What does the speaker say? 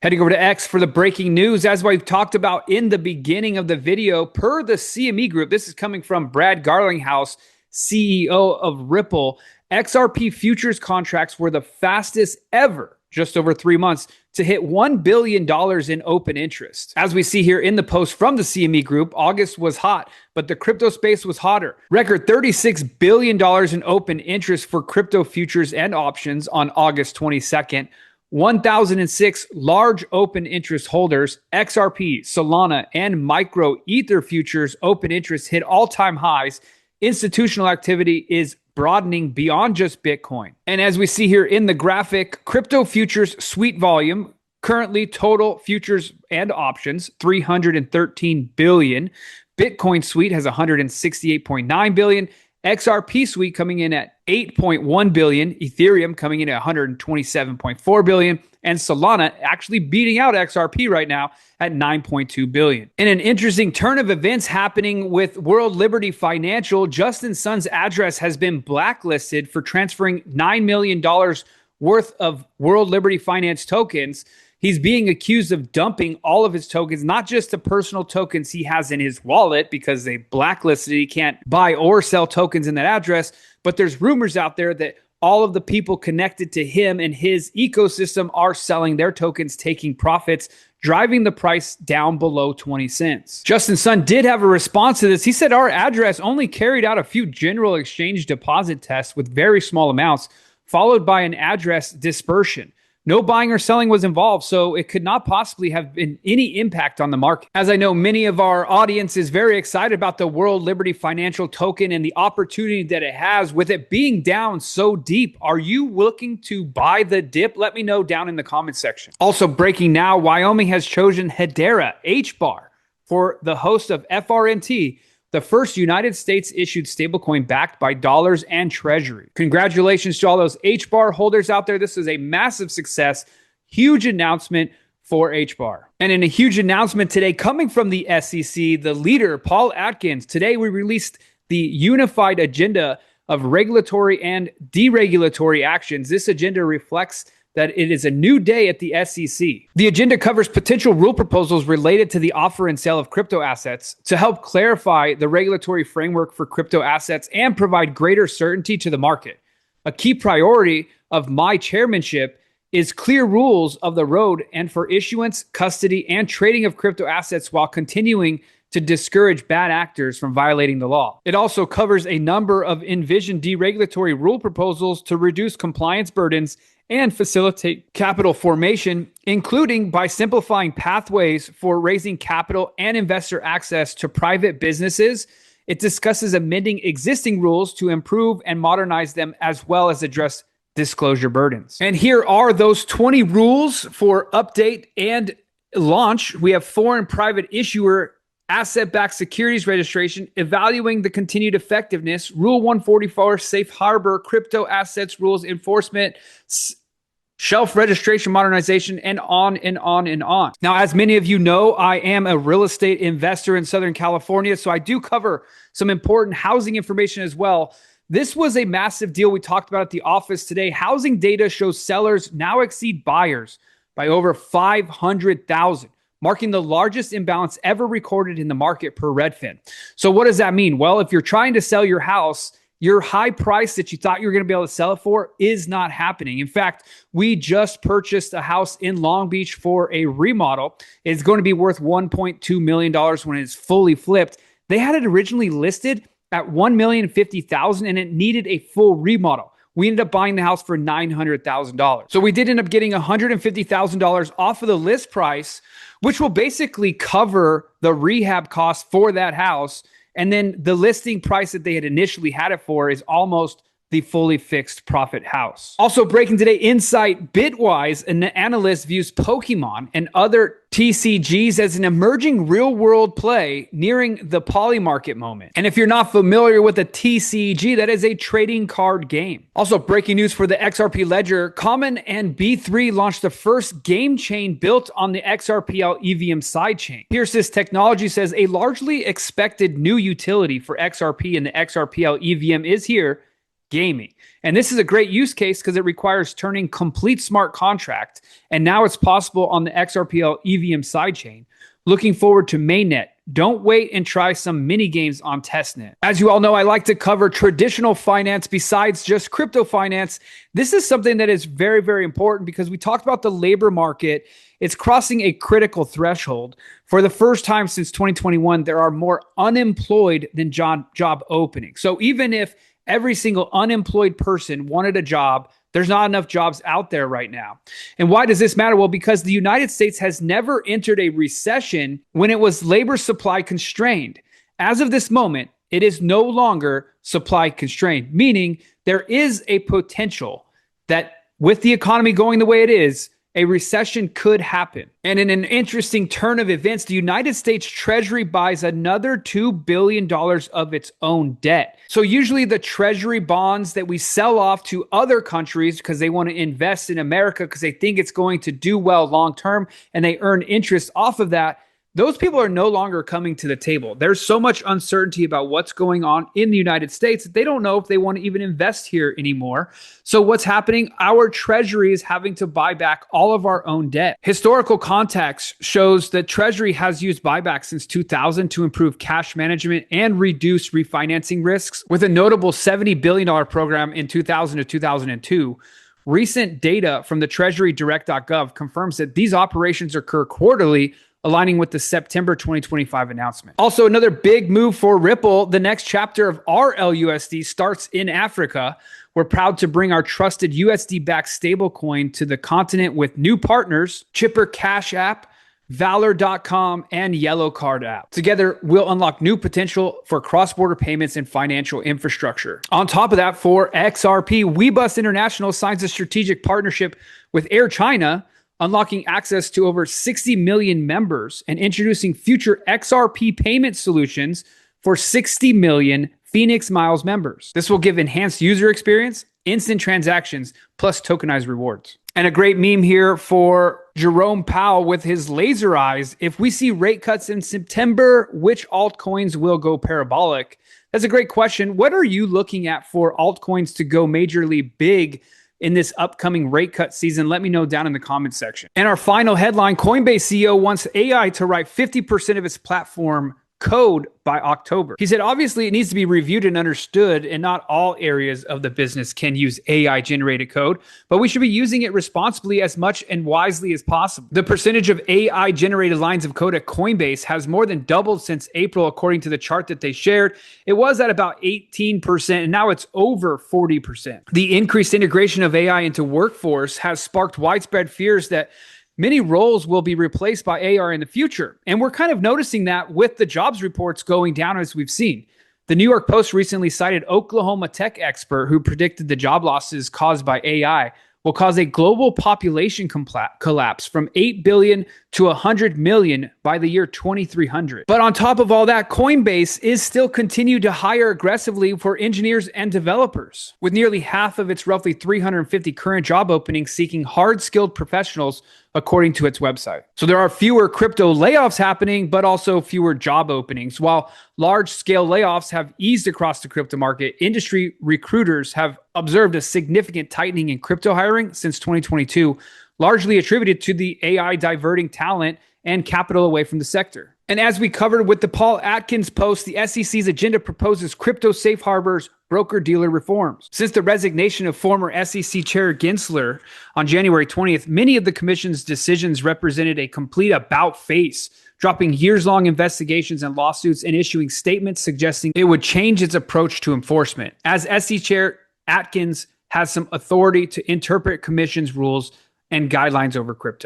Heading over to X for the breaking news. As we've talked about in the beginning of the video, per the CME Group, this is coming from Brad Garlinghouse, CEO of Ripple, XRP futures contracts were the fastest ever, just over 3 months, to hit $1 billion in open interest. As we see here in the post from the CME Group, August was hot, but the crypto space was hotter. Record $36 billion in open interest for crypto futures and options on August 22nd. 1,006 large open interest holders, XRP, Solana, and Micro Ether futures open interest hit all-time highs. Institutional activity is broadening beyond just Bitcoin. And as we see here in the graphic, crypto futures suite volume, currently total futures and options, 313 billion. Bitcoin suite has 168.9 billion. XRP suite coming in at 8.1 billion, Ethereum coming in at 127.4 billion, and Solana actually beating out XRP right now at 9.2 billion. In an interesting turn of events happening with World Liberty Financial, Justin Sun's address has been blacklisted for transferring $9 million worth of World Liberty Finance tokens. He's being accused of dumping all of his tokens, not just the personal tokens he has in his wallet because they blacklisted. He can't buy or sell tokens in that address. But there's rumors out there that all of the people connected to him and his ecosystem are selling their tokens, taking profits, driving the price down below 20 cents. Justin Sun did have a response to this. He said, our address only carried out a few general exchange deposit tests with very small amounts, followed by an address dispersion. No buying or selling was involved, so it could not possibly have been any impact on the market. As I know, many of our audience is very excited about the World Liberty Financial token and the opportunity that it has with it being down so deep. Are you looking to buy the dip? Let me know down in the comment section. Also breaking now, Wyoming has chosen Hedera HBAR for the host of FRNT, the first United States issued stablecoin backed by dollars and Treasury. Congratulations to all those HBAR holders out there. This is a massive success. Huge announcement for HBAR. And in a huge announcement today coming from the SEC, the leader, Paul Atkins, today we released the unified agenda of regulatory and deregulatory actions. This agenda reflects that it is a new day at the SEC. The agenda covers potential rule proposals related to the offer and sale of crypto assets to help clarify the regulatory framework for crypto assets and provide greater certainty to the market. A key priority of my chairmanship is clear rules of the road and for issuance, custody, and trading of crypto assets while continuing to discourage bad actors from violating the law. It also covers a number of envisioned deregulatory rule proposals to reduce compliance burdens and facilitate capital formation, including by simplifying pathways for raising capital and investor access to private businesses. It discusses amending existing rules to improve and modernize them, as well as address disclosure burdens. And here are those 20 rules for update and launch. We have foreign private issuer asset-backed securities registration, evaluating the continued effectiveness, Rule 144, safe harbor, crypto assets rules enforcement, shelf registration modernization, and on and on and on. Now, as many of you know, I am a real estate investor in Southern California, so I do cover some important housing information as well. This was a massive deal we talked about at the office today. Housing data shows sellers now exceed buyers by over 500,000. Marking the largest imbalance ever recorded in the market per Redfin. So what does that mean? Well, if you're trying to sell your house, your high price that you thought you were going to be able to sell it for is not happening. In fact, we just purchased a house in Long Beach for a remodel. It's going to be worth $1.2 million when it's fully flipped. They had it originally listed at $1,050,000 and it needed a full remodel. We ended up buying the house for $900,000. So we did end up getting $150,000 off of the list price, which will basically cover the rehab costs for that house. And then the listing price that they had initially had it for is almost the fully fixed profit house. Also breaking today, Insight Bitwise, an analyst, views Pokemon and other TCGs as an emerging real-world play nearing the poly market moment. And if you're not familiar with a TCG, that is a trading card game. Also breaking news for the XRP Ledger, Common and B3 launched the first game chain built on the XRPL EVM sidechain. Pierce's Technology says a largely expected new utility for XRP and the XRPL EVM is here, gaming. And this is a great use case because it requires turning complete smart contract. And now it's possible on the XRPL EVM sidechain. Looking forward to mainnet. Don't wait and try some mini games on testnet. As you all know, I like to cover traditional finance besides just crypto finance. This is something that is very, very important because we talked about the labor market. It's crossing a critical threshold. For the first time since 2021, there are more unemployed than job openings. So even if every single unemployed person wanted a job, there's not enough jobs out there right now. And why does this matter? Well, because the United States has never entered a recession when it was labor supply constrained. As of this moment, it is no longer supply constrained, meaning there is a potential that with the economy going the way it is, a recession could happen. And in an interesting turn of events, the United States Treasury buys another $2 billion of its own debt. So usually the Treasury bonds that we sell off to other countries because they want to invest in America because they think it's going to do well long term and they earn interest off of that, those people are no longer coming to the table. There's so much uncertainty about what's going on in the United States that they don't know if they want to even invest here anymore. So what's happening? Our Treasury is having to buy back all of our own debt. Historical context shows that Treasury has used buybacks since 2000 to improve cash management and reduce refinancing risks, with a notable $70 billion program in 2000 to 2002. Recent data from the treasurydirect.gov confirms that these operations occur quarterly, aligning with the September 2025 announcement. Also, another big move for Ripple. The next chapter of our LUSD starts in Africa. We're proud to bring our trusted USD-backed stablecoin to the continent with new partners, Chipper Cash App, Valor.com, and Yellow Card app. Together, we'll unlock new potential for cross-border payments and financial infrastructure. On top of that, for XRP, Weebus International signs a strategic partnership with Air China, unlocking access to over 60 million members and introducing future XRP payment solutions for 60 million Phoenix Miles members. This will give enhanced user experience, instant transactions, plus tokenized rewards. And a great meme here for Jerome Powell with his laser eyes. If we see rate cuts in September, which altcoins will go parabolic? That's a great question. What are you looking at for altcoins to go majorly big in this upcoming rate cut season? Let me know down in the comments section. And our final headline, Coinbase CEO wants AI to write 50% of its platform code by October. He said, obviously, it needs to be reviewed and understood, and not all areas of the business can use AI-generated code, but we should be using it responsibly as much and wisely as possible. The percentage of AI-generated lines of code at Coinbase has more than doubled since April, according to the chart that they shared. It was at about 18%, and now it's over 40%. The increased integration of AI into workforce has sparked widespread fears that many roles will be replaced by AI in the future. And we're kind of noticing that with the jobs reports going down as we've seen. The New York Post recently cited Oklahoma tech expert who predicted the job losses caused by AI will cause a global population collapse from 8 billion to 100 million by the year 2300. But on top of all that, Coinbase is still continued to hire aggressively for engineers and developers, with nearly half of its roughly 350 current job openings seeking hard-skilled professionals, according to its website. So there are fewer crypto layoffs happening, but also fewer job openings. While large-scale layoffs have eased across the crypto market, industry recruiters have observed a significant tightening in crypto hiring since 2022, largely attributed to the AI diverting talent and capital away from the sector. And as we covered with the Paul Atkins post, the SEC's agenda proposes crypto safe harbors, broker-dealer reforms. Since the resignation of former SEC Chair Gensler on January 20th, many of the commission's decisions represented a complete about-face, dropping years-long investigations and lawsuits and issuing statements suggesting it would change its approach to enforcement. As SEC Chair Atkins has some authority to interpret commission's rules and guidelines over crypto.